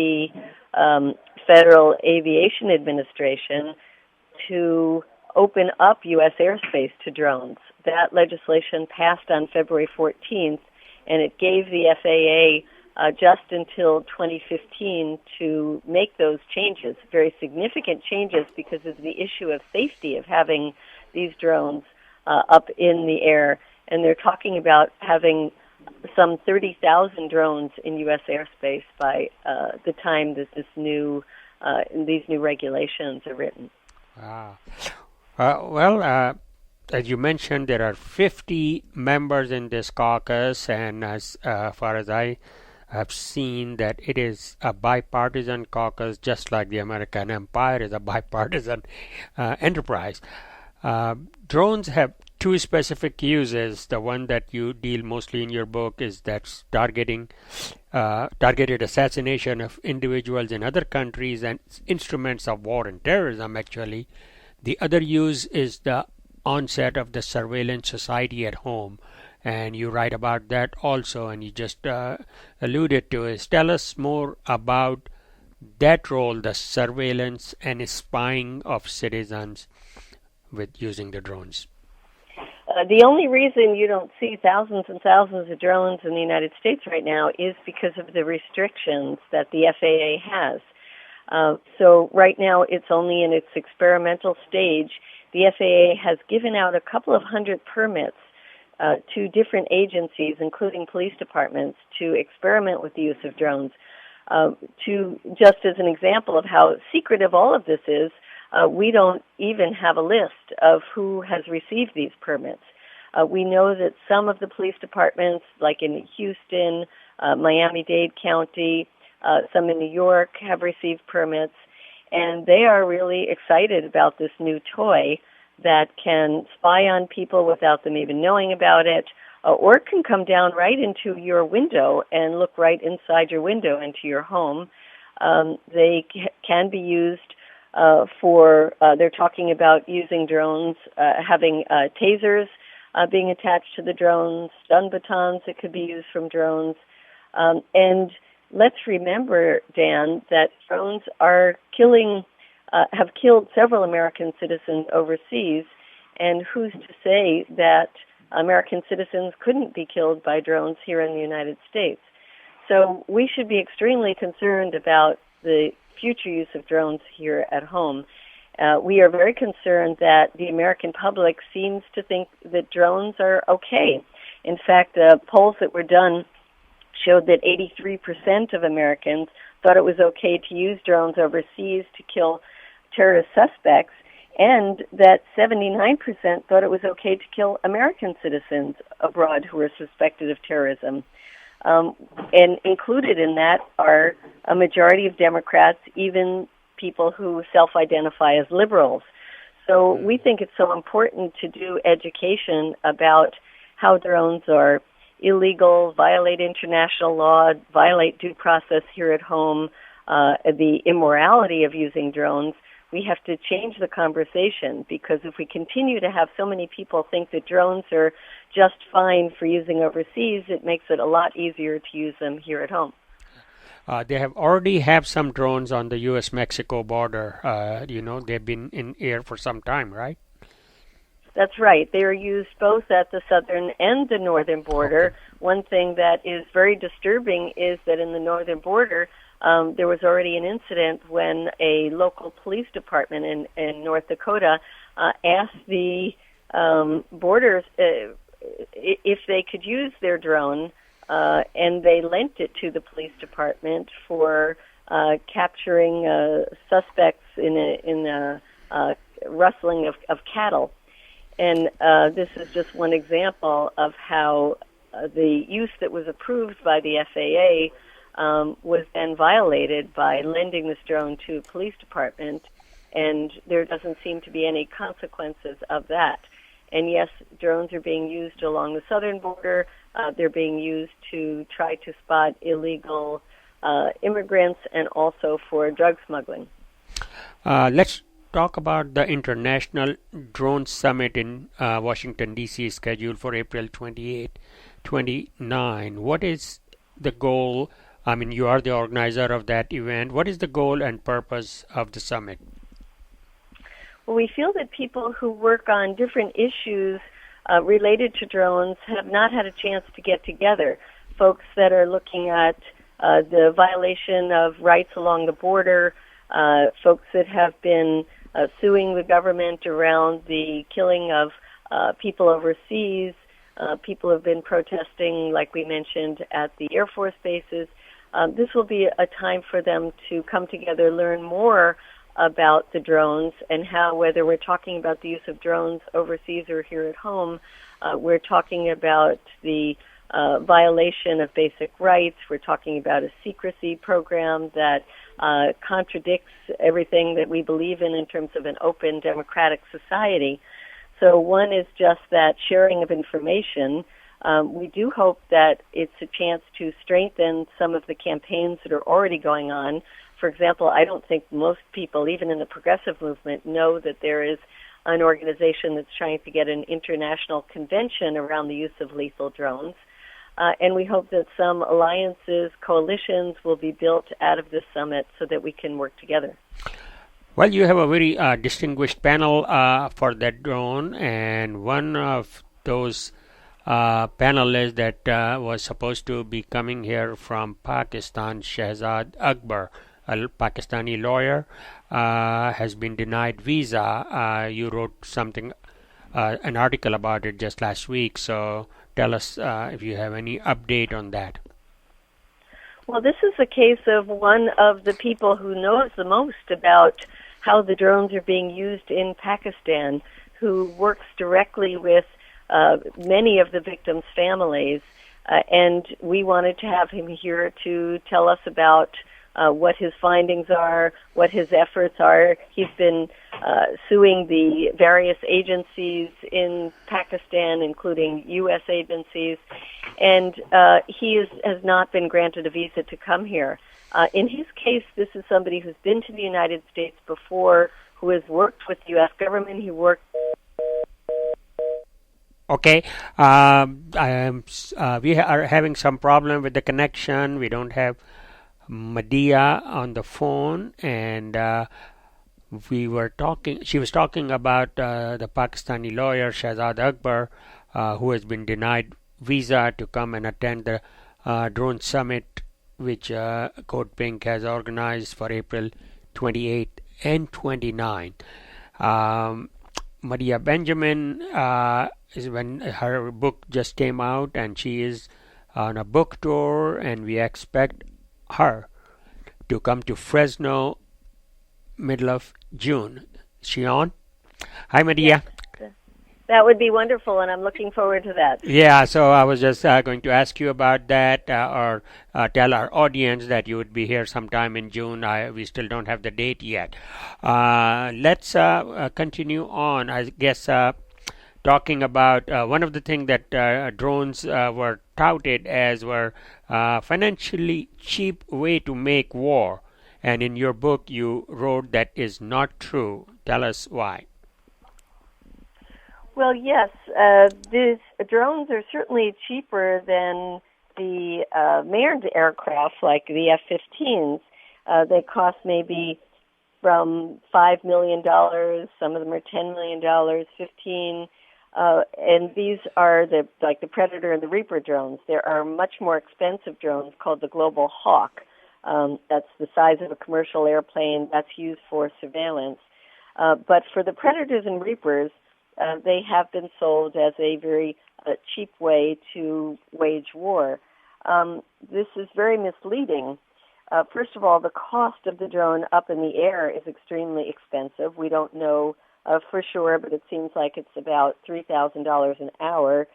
the Federal Aviation Administration to open up U.S. airspace to drones. That legislation passed on February 14th, and it gave the FAA just until 2015 to make those changes, very significant changes because of the issue of safety of having these drones up in the air. And they're talking about having some 30,000 drones in U.S. airspace by the time that these new regulations are written. As you mentioned, there are 50 members in this caucus, and as far as I have seen, that it is a bipartisan caucus, just like the American empire is a bipartisan enterprise. Drones have two specific uses. The one that you deal mostly in your book is that's targeted assassination of individuals in other countries and instruments of war and terrorism, actually. The other use is the onset of the surveillance society at home, and you write about that also, and you just alluded to it. Tell us more about that role, the surveillance and spying of citizens with using the drones. The only reason you don't see thousands and thousands of drones in the United States right now is because of the restrictions that the FAA has. So right now it's only in its experimental stage. The FAA has given out a couple of hundred permits to different agencies, including police departments, to experiment with the use of drones. Just as an example of how secretive all of this is, we don't even have a list of who has received these permits. We know that some of the police departments, like in Houston, Miami-Dade County, some in New York, have received permits, and they are really excited about this new toy that can spy on people without them even knowing about it, or it can come down right into your window and look right inside your window into your home. They can be used they're talking about using drones, having tasers being attached to the drones, stun batons that could be used from drones. And let's remember, Dan, that drones are have killed several American citizens overseas, and who's to say that American citizens couldn't be killed by drones here in the United States? So we should be extremely concerned about the future use of drones here at home. We are very concerned that the American public seems to think that drones are okay. In fact, polls that were done showed that 83% of Americans thought it was okay to use drones overseas to kill terrorist suspects, and that 79% thought it was okay to kill American citizens abroad who were suspected of terrorism. And included in that are a majority of Democrats, even people who self-identify as liberals. So we think it's so important to do education about how drones are illegal, violate international law, violate due process here at home, the immorality of using drones. We have to change the conversation, because if we continue to have so many people think that drones are just fine for using overseas, it makes it a lot easier to use them here at home. They have already have some drones on the U.S.-Mexico border. They've been in air for some time, right? That's right. They are used both at the southern and the northern border. Okay. One thing that is very disturbing is that in the northern border, there was already an incident when a local police department in North Dakota asked the borders if they could use their drone, and they lent it to the police department for capturing suspects in a rustling of cattle. And this is just one example of how the use that was approved by the FAA was then violated by lending this drone to a police department, and there doesn't seem to be any consequences of that. And yes, drones are being used along the southern border. They're being used to try to spot illegal immigrants and also for drug smuggling. Let's talk about the International Drone Summit in Washington, D.C., scheduled for April 28, 29. What is the goal I mean, you are the organizer of that event. What is the goal and purpose of the summit? Well, we feel that people who work on different issues related to drones have not had a chance to get together. Folks that are looking at the violation of rights along the border, folks that have been suing the government around the killing of people overseas, people have been protesting, like we mentioned, at the Air Force bases. This will be a time for them to come together, learn more about the drones and how, whether we're talking about the use of drones overseas or here at home, we're talking about the violation of basic rights. We're talking about a secrecy program that contradicts everything that we believe in terms of an open democratic society. So one is just that sharing of information. We do hope that it's a chance to strengthen some of the campaigns that are already going on. For example, I don't think most people, even in the progressive movement, know that there is an organization that's trying to get an international convention around the use of lethal drones. And we hope that some alliances, coalitions will be built out of this summit so that we can work together. Well, you have a very distinguished panel for that drone, and one of those panelists that was supposed to be coming here from Pakistan, Shahzad Akbar, a Pakistani lawyer, has been denied visa. You wrote something, an article about it just last week, so tell us if you have any update on that. Well, this is a case of one of the people who knows the most about how the drones are being used in Pakistan, who works directly with many of the victims' families, and we wanted to have him here to tell us about what his findings are, what his efforts are. He's been suing the various agencies in Pakistan, including U.S. agencies, and he has not been granted a visa to come here. In his case, this is somebody who's been to the United States before, who has worked with the U.S. government. He worked. Okay, we are having some problem with the connection. We don't have Madhya on the phone, and we were talking. She was talking about the Pakistani lawyer Shahzad Akbar, who has been denied visa to come and attend the drone summit, which Code Pink has organized for April 28 and 29. Madhya Benjamin is when her book just came out, and she is on a book tour, and we expect her to come to Fresno middle of June. Is she on? Hi, Madhya. Yes. That would be wonderful, and I'm looking forward to that. Yeah, so I was just going to ask you about that, or tell our audience that you would be here sometime in June. We still don't have the date yet. Let's continue on. I guess talking about one of the things that drones were touted as were financially cheap way to make war. And in your book, you wrote that is not true. Tell us why. Well, yes, these drones are certainly cheaper than the manned aircraft like the F-15s. They cost maybe from $5 million. Some of them are $10 million, $15 and these are the Predator and the Reaper drones. There are much more expensive drones called the Global Hawk. That's the size of a commercial airplane. That's used for surveillance. But for the Predators and Reapers, they have been sold as a very cheap way to wage war. This is very misleading. First of all, the cost of the drone up in the air is extremely expensive. We don't know for sure, but it seems like it's about $3,000 an hour.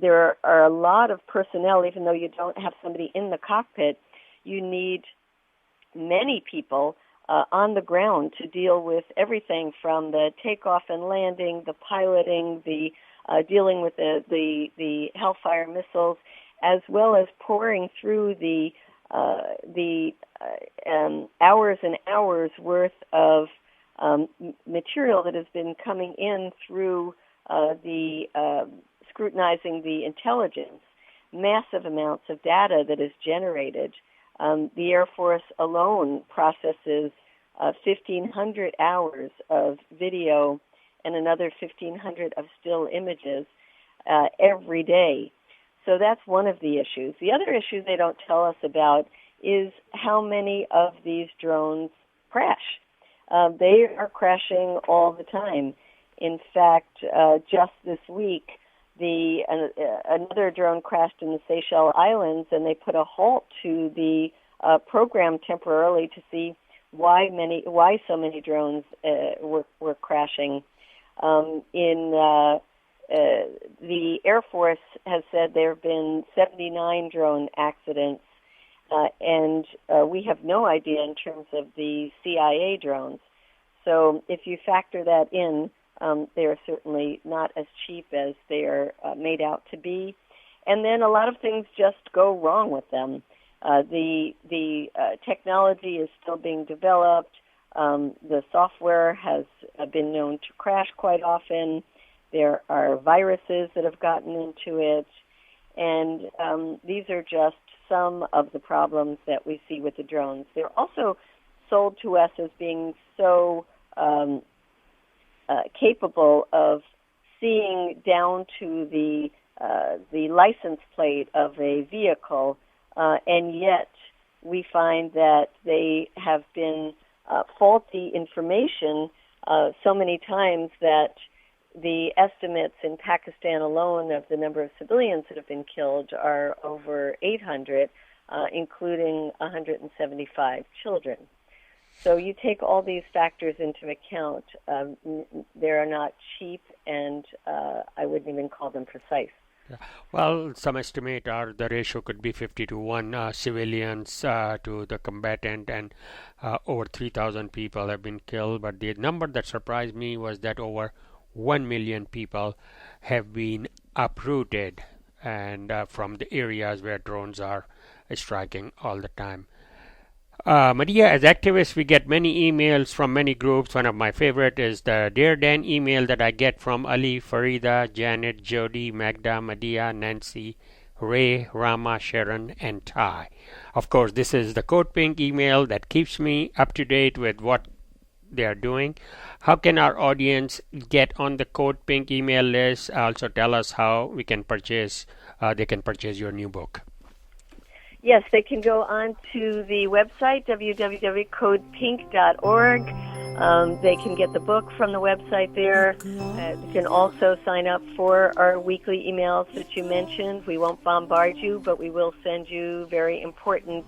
There are a lot of personnel, even though you don't have somebody in the cockpit. You need many people on the ground to deal with everything from the takeoff and landing, the piloting, the dealing with the Hellfire missiles, as well as pouring through the hours and hours worth of material that has been coming in through scrutinizing the intelligence. Massive amounts of data that is generated. The Air Force alone processes 1,500 hours of video and another 1,500 of still images every day. So that's one of the issues. The other issue they don't tell us about is how many of these drones crash. They are crashing all the time. In fact, just this week, another drone crashed in the Seychelles Islands, and they put a halt to the program temporarily to see why so many drones were crashing. The Air Force has said there have been 79 drone accidents, and we have no idea in terms of the CIA drones. So if you factor that in, they are certainly not as cheap as they are made out to be. And then a lot of things just go wrong with them. The technology is still being developed. The software has been known to crash quite often. There are viruses that have gotten into it. And these are just some of the problems that we see with the drones. They're also sold to us as being so capable of seeing down to the license plate of a vehicle, and yet we find that they have been faulty information so many times that the estimates in Pakistan alone of the number of civilians that have been killed are over 800, including 175 children. So you take all these factors into account. They are not cheap, and I wouldn't even call them precise. Yeah. Well, some estimate the ratio could be 50 to 1 civilians to the combatant, and over 3,000 people have been killed. But the number that surprised me was that over 1 million people have been uprooted and from the areas where drones are striking all the time. Maria, as activists, we get many emails from many groups. One of my favorite is the Dear Dan email that I get from Ali, Farida, Janet, Jody, Magda, Madia, Nancy, Ray, Rama, Sharon, and Ty. Of course, this is the Code Pink email that keeps me up to date with what they are doing. How can our audience get on the Code Pink email list? Also tell us how we can purchase. They can purchase your new book. Yes, they can go on to the website, www.codepink.org. They can get the book from the website there. You can also sign up for our weekly emails that you mentioned. We won't bombard you, but we will send you very important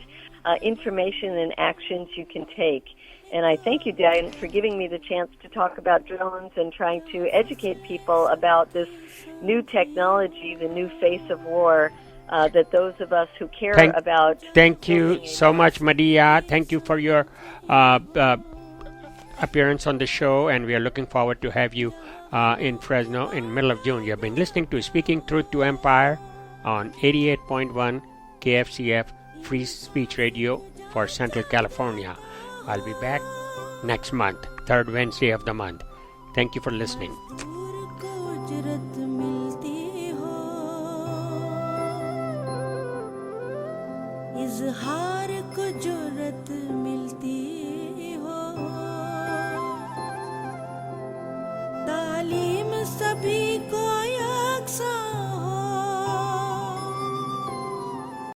information and actions you can take. And I thank you, Dan, for giving me the chance to talk about drones and trying to educate people about this new technology, the new face of war, that those of us who care about... Thank you so much, Madia. Thank you for your appearance on the show, and we are looking forward to have you in Fresno in middle of June. You have been listening to Speaking Truth to Empire on 88.1 KFCF Free Speech Radio for Central California. I'll be back next month, third Wednesday of the month. Thank you for listening. इज़हार को जुर्रत मिलती हो तालीम सभी को यकसा